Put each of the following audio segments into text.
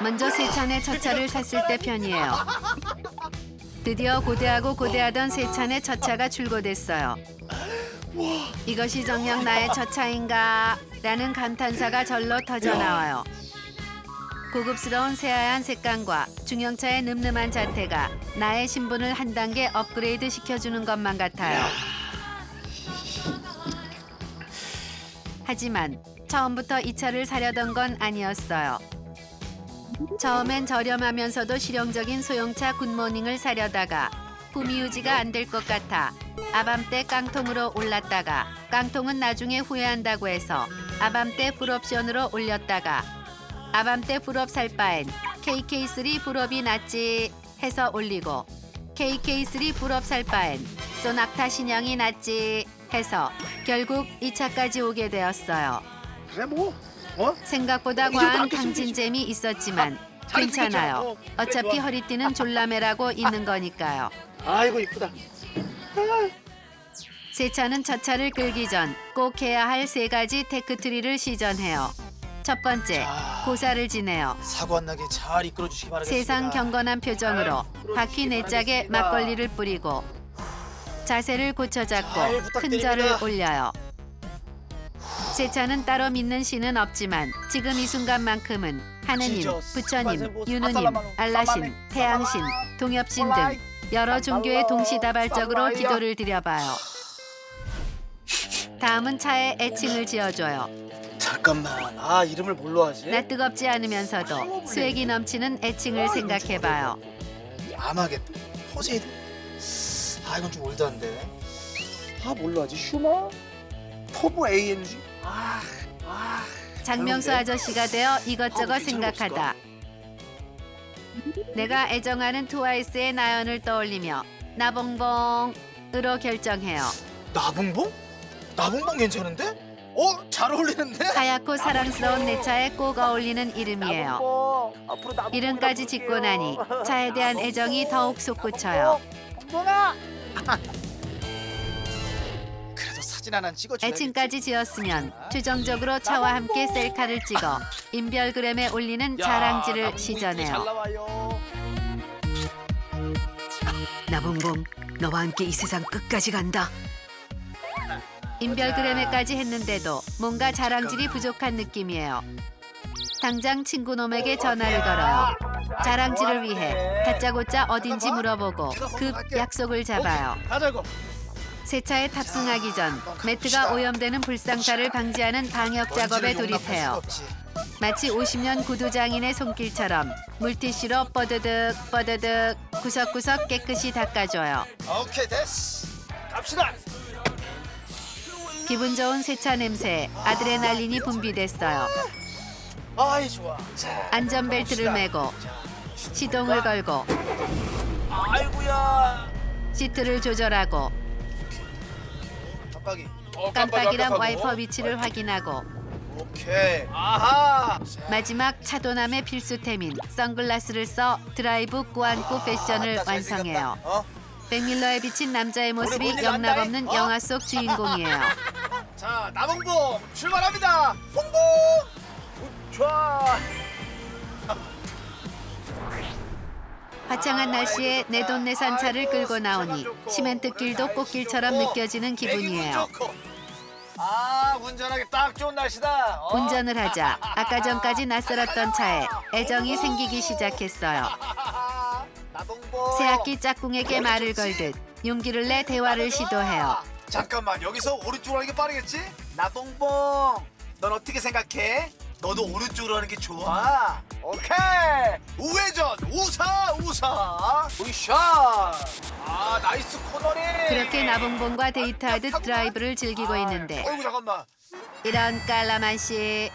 먼저 세찬의 첫 차를 샀을 때 편이에요. 드디어 고대하고 고대하던 세찬의 첫 차가 출고됐어요. 이것이 정녕 나의 첫 차인가? 라는 감탄사가 절로 터져나와요. 고급스러운 새하얀 색감과 중형차의 늠름한 자태가 나의 신분을 한 단계 업그레이드 시켜주는 것만 같아요. 하지만 처음부터 이 차를 사려던 건 아니었어요. 처음엔 저렴하면서도 실용적인 소형차 굿모닝을 사려다가 품위 유지가 안 될 것 같아 아밤떼 깡통으로 올랐다가 깡통은 나중에 후회한다고 해서 아밤떼 풀옵션으로 올렸다가 아밤떼 풀옵 살 바엔 KK3 풀옵이 낫지 해서 올리고 KK3 풀옵 살 바엔 소낙타 신형이 낫지 해서 결국 이 차까지 오게 되었어요. 그래 뭐 생각보다 과한 강진잼이 있었지만 괜찮아요. 어차피 허리띠는 졸라매라고 있는 거니까요. 아이고 이쁘다. 새 차는 첫 차를 끌기 전 꼭 해야 할 세 가지 테크트리를 시전해요. 첫 번째, 고사를 지내요. 사고 안 나게 잘 이끌어 주시기 바라겠습니다. 세상 경건한 표정으로 바퀴 네 짝에 막걸리를 뿌리고 자세를 고쳐잡고 큰 절을 올려요. 새 차는 따로 믿는 신은 없지만 지금 이 순간만큼은 하느님, 부처님, 유느님, 알라신, 태양신, 동엽신 등 여러 종교에 동시다발적으로 기도를 드려봐요. 다음은 차에 애칭을 지어줘요. 잠깐만, 이름을 뭘로 하지? 나 뜨겁지 않으면서도 스웩이 넘치는 애칭을 생각해봐요. 아마겟, 포세이돈. 이건 좀 올드한데. 뭘로 하지? 슈마? 터보 AMG? 장명수 아저씨가 되어 이것저것 생각하다 내가 애정하는 트와이스의 나연을 떠올리며 나봉봉으로 결정해요. 나봉봉? 나봉봉 괜찮은데? 잘 어울리는데? 하얗고 사랑스러운 내 차에 꼭 어울리는 이름이에요. 이름까지 짓고 나니 차에 대한 애정이 더욱 솟구쳐요. 그래도 사진 하나 찍어줘야겠지. 애칭까지 지었으면 최종적으로 차와 함께 셀카를 찍어 인별그램에 올리는 자랑질을 시전해요. 나와요. 나봉봉, 너와 함께 이 세상 끝까지 간다. 인별그램에까지 했는데도 뭔가 자랑질이 부족한 느낌이에요. 당장 친구놈에게 전화를 걸어요. 자랑질을 위해 다짜고짜 어딘지 물어보고 급 약속을 잡아요. 가자고. 새 차에 탑승하기 전 매트가 오염되는 불상사를 방지하는 방역 작업에 돌입해요. 마치 50년 구두장인의 손길처럼 물티슈로 뻐드득 뻐드득 구석구석 깨끗이 닦아줘요. 오케이, 됐어. 갑시다. 기분 좋은 세차 냄새에 아드레날린이 분비됐어요. 좋아. 자, 안전벨트를 매고 시동을 걸고 아이고야. 시트를 조절하고 깜빡이. 깜빡이랑 와이퍼 위치를 확인하고 오케이. 아하. 마지막 차도남의 필수템인 선글라스를 써 드라이브 꾸안꾸 패션을 완성해요. 백밀러에 비친 남자의 모습이 영락없는 영화 속 주인공이에요. 자, 나봉봉 출발합니다. 봉봉. 좋아. 화창한 날씨에 내돈내산 차를 끌고 나오니 시멘트길도 꽃길처럼 느껴지는 기분이에요. 운전하기 딱 좋은 날씨다. 운전을 하자 아까 전까지 낯설었던 차에 애정이 생기기 시작했어요. 나봉봉. 새학기 짝꿍에게 말을 걸듯 용기를 내 대화를 시도해요. 잠깐만, 여기서 오른쪽으로 하는 게 빠르겠지? 나봉봉, 넌 어떻게 생각해? 너도 오른쪽으로 하는 게 좋아. 오케이. 우회전, 우사. 우샷. 나이스 코너링. 그렇게 나봉봉과 데이트하듯 드라이브를 즐기고 있는데 어이구, 잠깐만. 이런 깔라만 씨.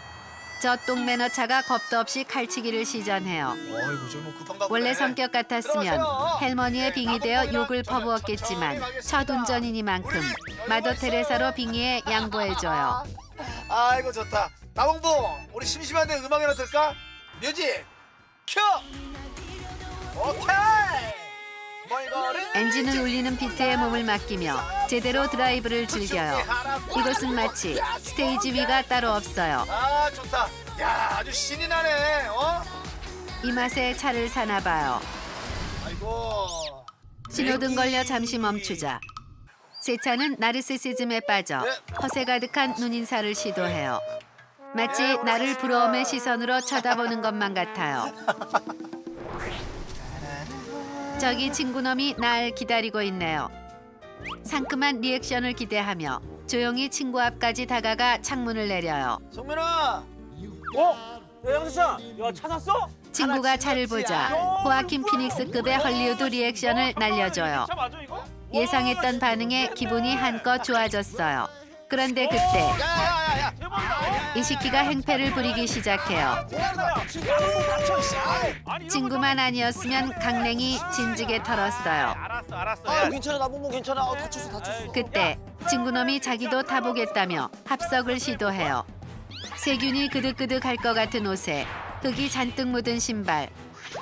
저 똥매너 차가 겁도 없이 칼치기를 시전해요. 어이구, 좀 급한가 보네. 원래 성격 같았으면 할머니의 빙의되어 욕을 퍼부었겠지만 첫 운전이니만큼 마더 테레사로 빙의에 양보해줘요. 아이고, 좋다. 나봉봉, 우리 심심한데 음악이나 들까? 뮤직 켜. 오케이. 엔진을 울리는 비트에 몸을 맡기며 제대로 드라이브를 즐겨요. 이곳은 마치 스테이지 위가 따로 없어요. 좋다. 야, 아주 신이 나네. 이 맛에 차를 사나 봐요. 아이고. 신호등 걸려 잠시 멈추자. 세차는 나르시시즘에 빠져 허세 가득한 눈인사를 시도해요. 마치 나를 부러움의 시선으로 쳐다보는 것만 같아요. 저기 친구놈이 날 기다리고 있네요. 상큼한 리액션을 기대하며 조용히 친구 앞까지 다가가 창문을 내려요. 성민아. 야, 양세찬, 야, 차 샀어? 친구가 차를 보자 호아킨 피닉스급의 헐리우드 리액션을 날려줘요. 차 맞아, 이거? 예상했던 반응에 기분이 한껏 좋아졌어요. 그런데 그때 야야야야. 대박이다. 이시키가 행패를 부리기 시작해요. 친구만 아니었으면 강냉이 진지게 털었어요. 알았어. 아 괜찮아 나봉봉 괜찮아. 다쳤어. 그때 친구놈이 자기도 타보겠다며 합석을 시도해요. 세균이 그득그득할 것 같은 옷에 흙이 잔뜩 묻은 신발.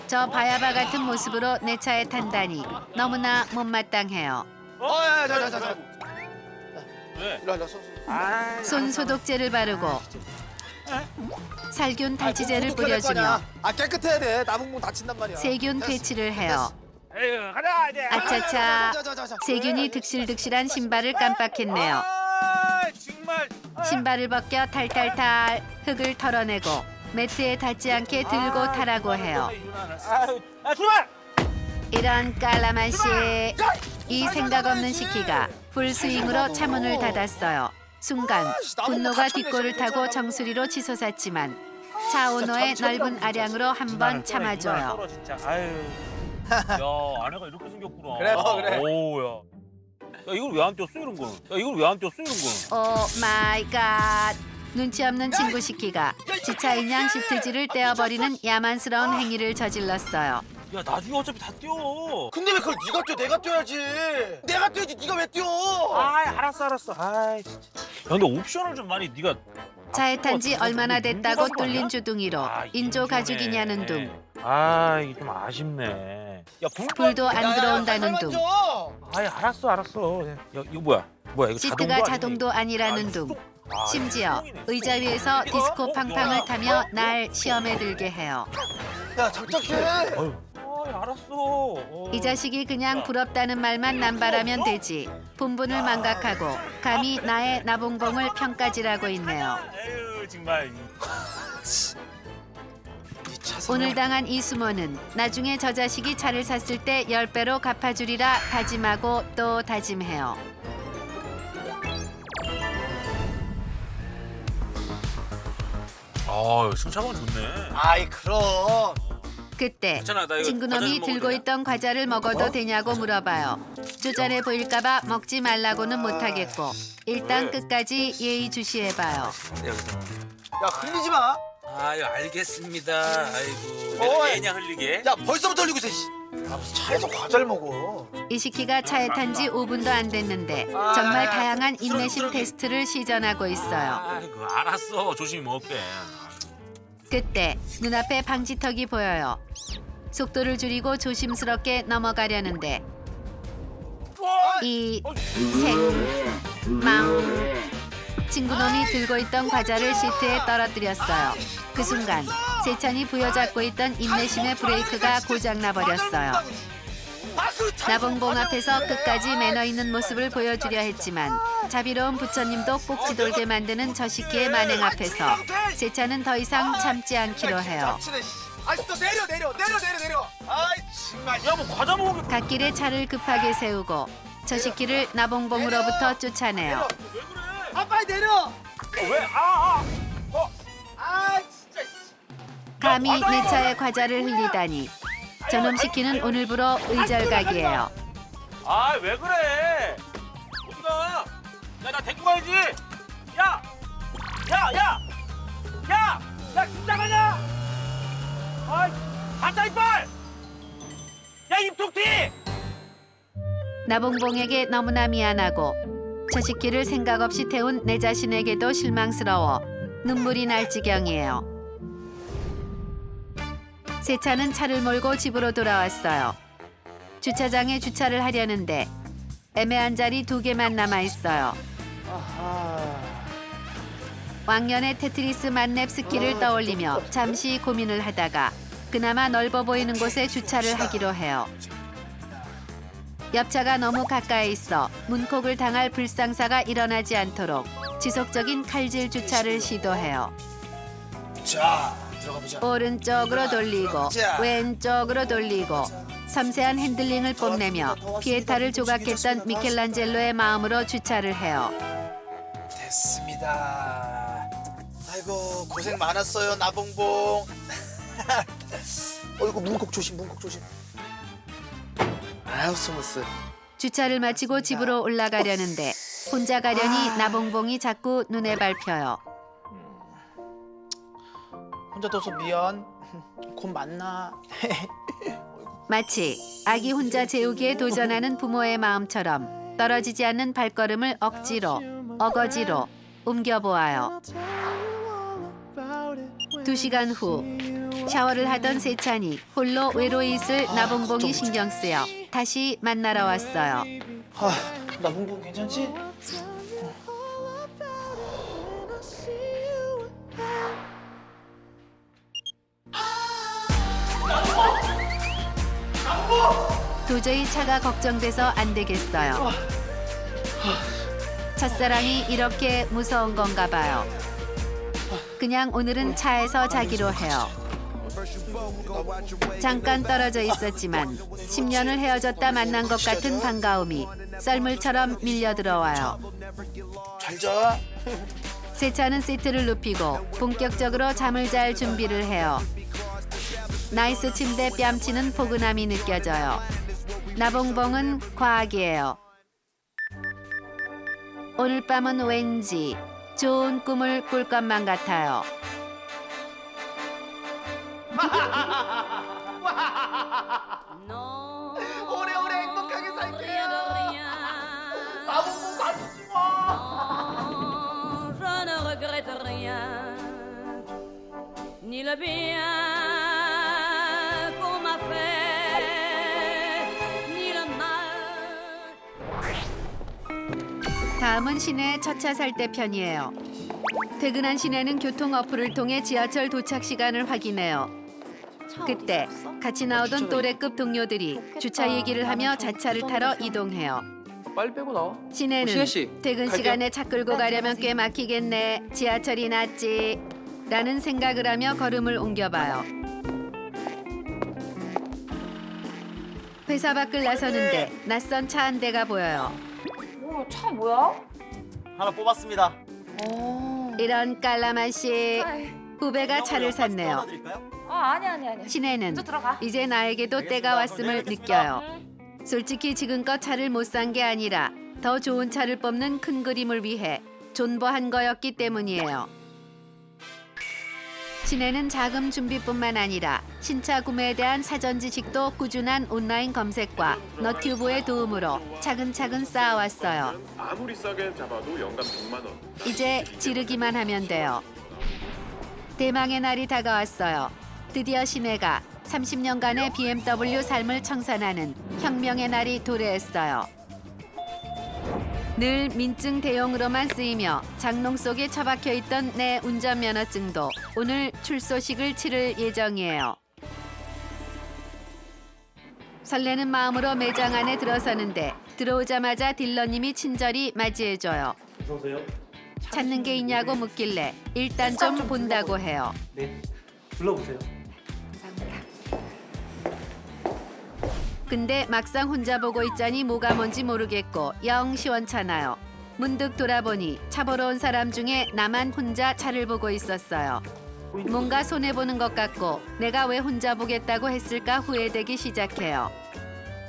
저 바야바 같은 모습으로 내 차에 탄다니 너무나 못마땅해요. 자자자자. 왜? 일로 와. 손 소독제를 바르고 살균 탈취제를 뿌려주며 아 깨끗해야 돼. 나봉봉 다친단 말이야. 세균 퇴치를 해요. 에휴, 가자, 이제. 아차차, 자자자자. 세균이 득실득실한 신발을 깜빡했네요. 아, 정말. 신발을 벗겨 탈탈탈 흙을 털어내고 매트에 닿지 않게 들고 타라고 해요. 아유, 출발! 이런 깔라만 씨, 이 생각 없는 시키가 풀스윙으로 차문을 닫았어요. 순간 분노가 뒷골을 타고 정수리로 치솟았지만 차 오너의 넓은 아량으로 한번 참아줘요. 진짜. 아유. 야, 아내가 이렇게 생겼구나. 그래. 오야. 야, 이걸 왜 안 띄웠어 이런 거는? 야, 이걸 왜 안 띄웠어 이런 거는? 오 마이 갓. 눈치 없는 친구 시키가 지차인 양 시트지를 떼어버리는 야만스러운 행위를 저질렀어요. 야, 나중에 어차피 다 띄워. 근데 왜 그걸 네가 뛰어? 내가 뛰어야지. 내가 뛰어야지. 네가 왜 뛰어? 아이, 알았어. 아이, 진짜. 야, 근데 옵션을 좀 많이 네가 차에 탄 지 얼마나 됐다고 뚫린 주둥이로 인조 가죽이냐는 둥. 아, 이게 좀 아쉽네. 야, 불도 안 들어온다는 둥. 아이, 알았어. 야, 이거 뭐야? 이거 시트가 자동도 아니라는 둥. 심지어 의자 위에서 디스코 팡팡을 타며 날 시험에 들게 해요. 야 작작해. 아유, 알았어. 이 자식이 그냥 부럽다는 말만 남발하면 되지. 본분을 망각하고 감히 나의 나봉봉을 평가질하고 있네요. 에휴, 정말. 오늘 당한 이 수모는 나중에 저 자식이 차를 샀을 때 10배로 갚아주리라 다짐하고 또 다짐해요. 아, 승차감 좋네. 아이 그럼. 그때 괜찮아, 나 이거 과자 친구놈이 좀 들고 먹어도 있던 과자를 먹어도 되냐고 물어봐요. 쪼잔해 보일까봐 먹지 말라고는 못하겠고 일단 왜? 끝까지 예의주시해봐요. 여기서. 야 흘리지 마. 아유, 알겠습니다. 아이고, 어, 내가 애냐 흘리게. 야 벌써부터 흘리고 있어. 아, 무슨 차에서 과자를 먹어. 이시키가 차에 탄 지 5분도 안 됐는데 정말 다양한 인내심 테스트를 시전하고 있어요. 아이고, 알았어. 조심히 먹을게. 그때 눈앞에 방지턱이 보여요. 속도를 줄이고 조심스럽게 넘어가려는데 이 생망 친구놈이 들고 있던 과자를 시트에 떨어뜨렸어요. 그 순간 세찬이 부여잡고 있던 인내심의 브레이크가 고장나 버렸어요. 나봉봉 앞에서 끝까지 매너 있는 모습을 보여주려 했지만 자비로운 부처님도 꼭지 돌게 만드는 저 시키의 만행 앞에서 세찬은 더 이상 참지 않기로 해요. 아이 또 내려. 아이 정말. 야, 뭐 과자 먹으면 갓길에 차를 급하게 세우고 저 시키를 나봉봉으로부터 쫓아내요. 왜 그래? 아 빨리 내려. 왜? 아 진짜. 감히 내 차에 과자를 흘리다니 저놈 시키는 오늘부로 의절각이에요. 아, 왜 그래? 어디가? 야, 나 데리고 가야지. 야, 진짜 가냐? 아이, 가자 이빨. 야, 입톡티. 나봉봉에게 너무나 미안하고 저 시키를 생각 없이 태운 내 자신에게도 실망스러워 눈물이 날 지경이에요. 세차는 차를 몰고 집으로 돌아왔어요. 주차장에 주차를 하려는데 애매한 자리 2개만 남아 있어요. 왕년의 테트리스 만렙 스키를 떠올리며 잠시 고민을 하다가 그나마 넓어 보이는 곳에 주차를 하기로 해요. 옆차가 너무 가까이 있어 문콕을 당할 불상사가 일어나지 않도록 지속적인 칼질 주차를 시도해요. 자, 들어가 보자. 오른쪽으로 돌리고 왼쪽으로 돌리고 섬세한 핸들링을 뽐내며 피에타를 조각했던 미켈란젤로의 마음으로 주차를 해요. 됐습니다. 아이고 고생 많았어요 나봉봉. 어이구 문콕 조심 문콕 조심. 아유 스무스. 주차를 마치고 집으로 올라가려는데 혼자 가려니 나봉봉이 자꾸 눈에 밟혀요. 혼자 둬서 미안. 곧 만나. 마치 아기 혼자 재우기에 도전하는 부모의 마음처럼 떨어지지 않는 발걸음을 억지로 어거지로 옮겨보아요. 2시간 후 샤워를 하던 세찬이 홀로 외로이 있을 나봉봉이 신경 쓰여 다시 만나러 왔어요. 나봉봉 괜찮지? 도저히 차가 걱정돼서 안 되겠어요. 첫사랑이 이렇게 무서운 건가 봐요. 그냥 오늘은 차에서 자기로 해요. 잠깐 떨어져 있었지만 10년을 헤어졌다 만난 것 같은 반가움이 썰물처럼 밀려 들어와요. 잘 자. 세차는 시트를 눕히고 본격적으로 잠을 잘 준비를 해요. 나이스 침대 뺨치는 포근함이 느껴져요. 나봉봉은 과학이에요. 오늘 밤은 왠지 좋은 꿈을 꿀 것만 같아요. 오래오래 행복하게 살게요. 나봉봉 가지지 마. Je ne regrette rien, ni le bien qu'on m'a fait, ni le mal. 다음은 시내 첫 차 살 때 편이에요. 퇴근한 시내는 교통 어플을 통해 지하철 도착 시간을 확인해요. 그때 같이 나오던 또래급 동료들이 주차 얘기를 하며 자차를 타러 이동해요. 빨리 빼고 나와. 시내는 신혜 씨, 퇴근 갈게요. 시간에 차 끌고 가려면 꽤 막히겠네. 지하철이 낫지. 라는 생각을 하며 걸음을 옮겨봐요. 회사 밖을 나서는데 낯선 차 한 대가 보여요. 차 뭐야? 하나 뽑았습니다. 이런 깔라만 씨. 후배가 차를 샀네요. 떠나드릴까요? 아니. 시내는 먼저 들어가. 이제 나에게도 때가 왔음을 느껴요. 솔직히 지금껏 차를 못 산 게 아니라 더 좋은 차를 뽑는 큰 그림을 위해 존버한 거였기 때문이에요. 시내는 자금 준비뿐만 아니라 신차 구매에 대한 사전 지식도 꾸준한 온라인 검색과 너튜브의 도움으로 차근차근 쌓아왔어요. 아무리 싸게 잡아도 연간 100만 원. 이제 지르기만 하면 돼요. 대망의 날이 다가왔어요. 드디어 시내가 30년간의 BMW 삶을 청산하는 혁명의 날이 도래했어요. 늘 민증 대용으로만 쓰이며 장롱 속에 처박혀 있던 내 운전면허증도 오늘 출소식을 치를 예정이에요. 설레는 마음으로 매장 안에 들어서는데 들어오자마자 딜러님이 친절히 맞이해줘요. 어서오세요. 찾는 게 있냐고 묻길래 일단 좀 본다고 해요. 네. 불러보세요. 근데 막상 혼자 보고 있자니 뭐가 뭔지 모르겠고 영 시원찮아요. 문득 돌아보니 차 보러 온 사람 중에 나만 혼자 차를 보고 있었어요. 뭔가 손해보는 것 같고 내가 왜 혼자 보겠다고 했을까 후회되기 시작해요.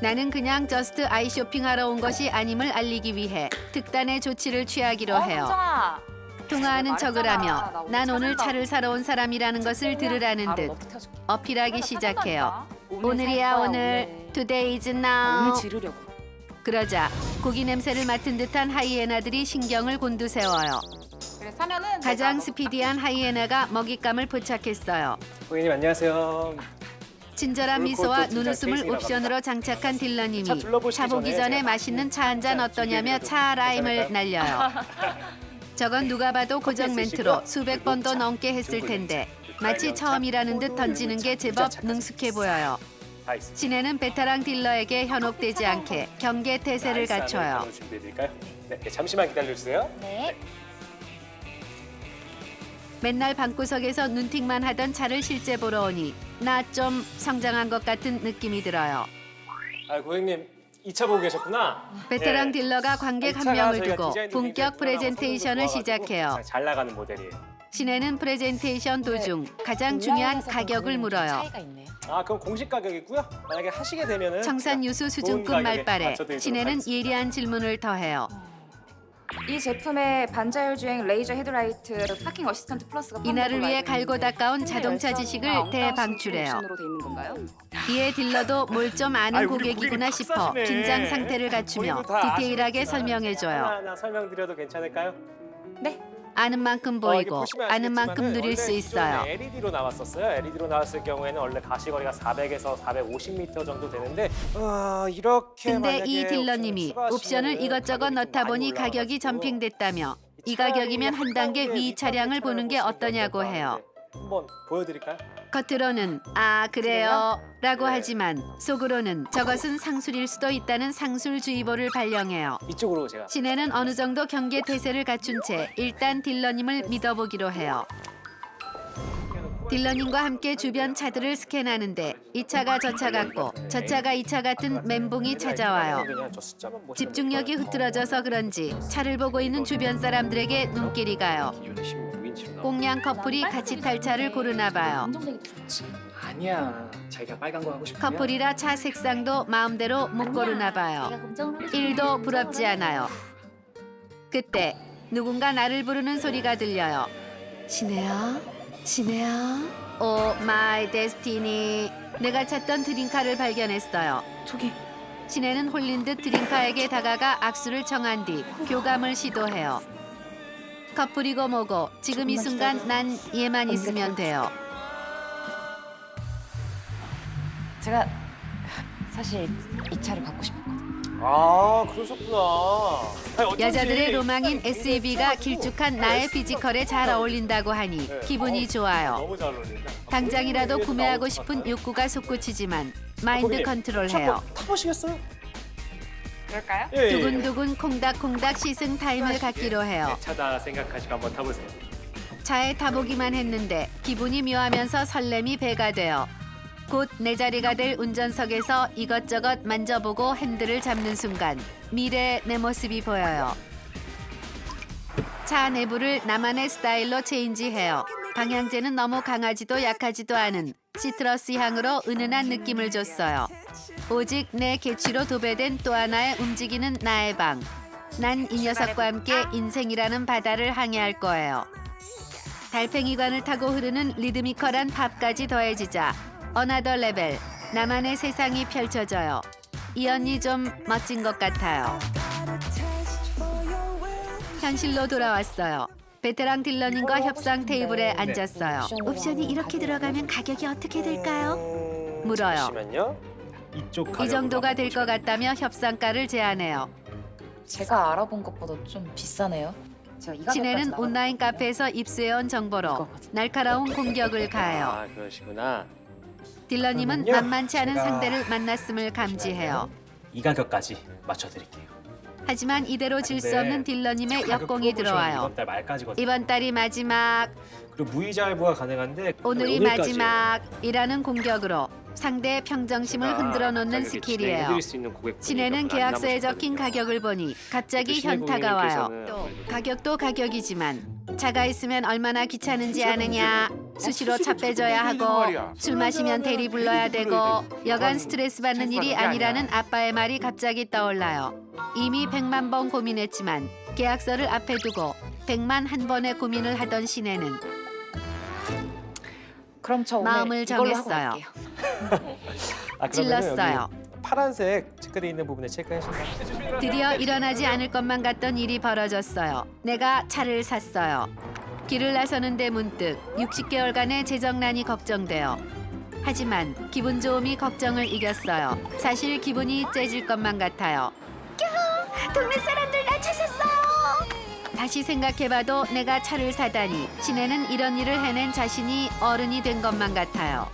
나는 그냥 저스트 아이 쇼핑하러 온 것이 아님을 알리기 위해 특단의 조치를 취하기로 해요. 현정아. 통화하는 척을 하며 난 오늘 차를 사러 온 사람이라는 것을 들으라는 바로 듯 너 붙여줄게. 어필하기 시작해요. 오늘 오늘이야 살 거야, 오늘. Today is 오늘 now. 지르려고. 그러자 고기 냄새를 맡은 듯한 하이에나들이 신경을 곤두세워요. 그래 사면은 가장 내가 스피디한 하이에나가 먹잇감을 포착했어요. 고객님 안녕하세요. 친절한 물 미소와 콜도 눈웃음을 진짜 옵션으로 장착한 차 딜러님이 둘러보시기 차 보기 전에 전에 제가 맛있는 차 한 잔 자, 어떠냐며 준비해도 차 라임을 괜찮을까요? 날려요. 저건 누가 봐도 고정 멘트로 쓰시고요. 수백 그리고 번도 자, 넘게 했을 중불 텐데 마치 처음이라는 듯 던지는 게 제법 능숙해 보여요. 다 있습니다. 시내는 베테랑 딜러에게 현혹되지 않게 경계 태세를 갖춰요. 준비해드릴까요? 네, 잠시만 기다려주세요. 네. 맨날 방구석에서 눈팅만 하던 차를 실제 보러 오니 나 좀 성장한 것 같은 느낌이 들어요. 아, 고객님 2차 보고 계셨구나. 베테랑 네. 딜러가 관객 한 명을 두고 본격 프레젠테이션을 시작해요. 잘 나가는 모델이에요. 시내는 프레젠테이션 도중 가장 중요한 가격을 물어요. 아, 그럼 공식 가격이고요. 만약에 하시게 되면은 청산유수 좋은 수준급 가격에 말발에 맞춰드리도록 시내는 하겠습니다. 예리한 질문을 더해요. 이 제품의 반자율 주행 레이저 헤드라이트 파킹 어시스턴트 플러스가 이날을 위해 갈고 닦아온 자동차 지식을 대방출해요. 옵션으로 돼 있는 건가요? 이에 딜러도 뭘 좀 아는 아이, 우리 고객이구나 고객님 싶어 탁사시네. 긴장 상태를 갖추며 본인도 다 디테일하게 아시겠지만 설명해줘요. 하나하나 설명드려도 괜찮을까요? 아는 만큼 이게 보이고 보시면 아는 만큼 아시겠지만은 누릴 수 원래 있어요. 기존에 LED로 나왔었어요. LED로 나왔을 경우에는 원래 가시거리가 400에서 450m 정도 되는데 이렇게 근데 만약에 이 딜러님이 옵션을 옵션을 추가하시면은 이것저것 가격이 좀 넣다 많이 보니 가격이 올라가가지고 점핑됐다며 이 가격이면 한 단계 위 차량을 보는 게 어떠냐고 해요. 한번 보여드릴까요? 겉으로는 아 그래요 라고 하지만 속으로는 저것은 상술일 수도 있다는 상술주의보를 발령해요. 이쪽으로 제가 시내는 어느 정도 경계 태세를 갖춘 채 일단 딜러님을 믿어보기로 해요. 딜러님과 함께 주변 차들을 스캔하는데 이 차가 저 차 같고 저 차가 이 차 같은 멘붕이 찾아와요. 그냥 저 숫자만 보시면 집중력이 흐트러져서 그런지 차를 보고 있는 주변 사람들에게 눈길이 가요. 기존에 16인치로 나온 꽁냥 커플이 같이 탈 차를 고르나 봐요. 아니야. 자기가 빨간 거 하고 싶으면 커플이라 차 색상도 마음대로 못 고르나 봐요. 1도 부럽지 않아요. 그때 누군가 나를 부르는 소리가 들려요. 시내야? 시내야? 오 마이 데스티니. 내가 찾던 드림카를 발견했어요. 저기 시내는 홀린 듯 드림카에게 다가가 악수를 청한 뒤 교감을 시도해요. 커플이고 뭐고 지금 이 순간 난 얘만 있으면 돼요. 제가 사실 이 차를 갖고 싶었거든요. 아, 그러셨구나. 아니, 어쩐지 여자들의 로망인 SUV가 길쭉한 나의 피지컬에 잘 어울린다고 하니 기분이 좋아요. 너무 잘 어울린다. 당장이라도 구매하고 싶은 욕구가 솟구치지만 마인드 고객님, 컨트롤해요. 한번 타보시겠어요? 그럴까요? 예, 예. 두근두근 콩닥콩닥 시승 타임을 갖기로 해요. 내 차다 생각하시고 한번 타보세요. 차에 타보기만 했는데 기분이 묘하면서 설렘이 배가 돼요. 곧 내 자리가 될 운전석에서 이것저것 만져보고 핸들을 잡는 순간 미래의 내 모습이 보여요. 차 내부를 나만의 스타일로 체인지해요. 방향제는 너무 강하지도 약하지도 않은 시트러스 향으로 은은한 느낌을 줬어요. 오직 내 개취로 도배된 또 하나의 움직이는 나의 방. 난 이 녀석과 함께 인생이라는 바다를 항해할 거예요. 달팽이관을 타고 흐르는 리드미컬한 팝까지 더해지자 어나더 레벨, 나만의 세상이 펼쳐져요. 이 언니 좀 멋진 것 같아요. 현실로 돌아왔어요. 베테랑 딜러님과 협상 테이블에 앉았어요. 옵션이 이렇게 들어가면 가격이 어떻게 될까요? 물어요. 잠시만요. 이쪽 이 정도가 될 것 같다며 협상가를 제안해요. 제가 알아본 것보다 좀 비싸네요. 제가 이 시내는 온라인 카페에서 입수해온 정보로 날카로운 공격을 가해요. 아, 그러시구나. 딜러님은 그러면요, 만만치 않은 제가 상대를 만났음을 감지해요. 이 가격까지 맞춰드릴게요. 하지만 이대로 질 수 근데 없는 딜러님의 가격 역공이 프로모션 들어와요. 이번 달 말까지거든요. 이번 달이 마지막, 그리고 무이자 할부가 가능한데 오늘이 오늘까지예요. 마지막이라는 공격으로 상대의 평정심을 흔들어 놓는 가격에 스킬이에요. 진행해드릴 수 있는 고객분이 시내는 몇 분 안 계약서에 남으셨거든요. 적힌 가격을 보니 갑자기 시내 현타가 와요. 고객님께서는 또 아무래도 가격도 가격이지만 차가 있으면 얼마나 귀찮은지 아느냐. 수시로 차 빼줘야 하고 술 마시면 대리 불러야 되고 여간 스트레스 받는 일이 아니라는 아빠의 말이 갑자기 떠올라요. 이미 100만 번 고민했지만 계약서를 앞에 두고 100만 한 번의 고민을 하던 시내는 그럼 저 오늘 마음을 이걸로 하고 정했어요. 갈게요. 아, 그러면은 찔렀어요. 여기 파란색 체크돼 있는 부분에 체크하시면 드디어 일어나지 않을 것만 같던 일이 벌어졌어요. 내가 차를 샀어요. 길을 나서는데 문득 60개월간의 재정난이 걱정돼요. 하지만 기분 좋음이 걱정을 이겼어요. 사실 기분이 째질 것만 같아요. 동네 사람들 나 차 샀어요. 다시 생각해봐도 내가 차를 사다니 시내는 이런 일을 해낸 자신이 어른이 된 것만 같아요.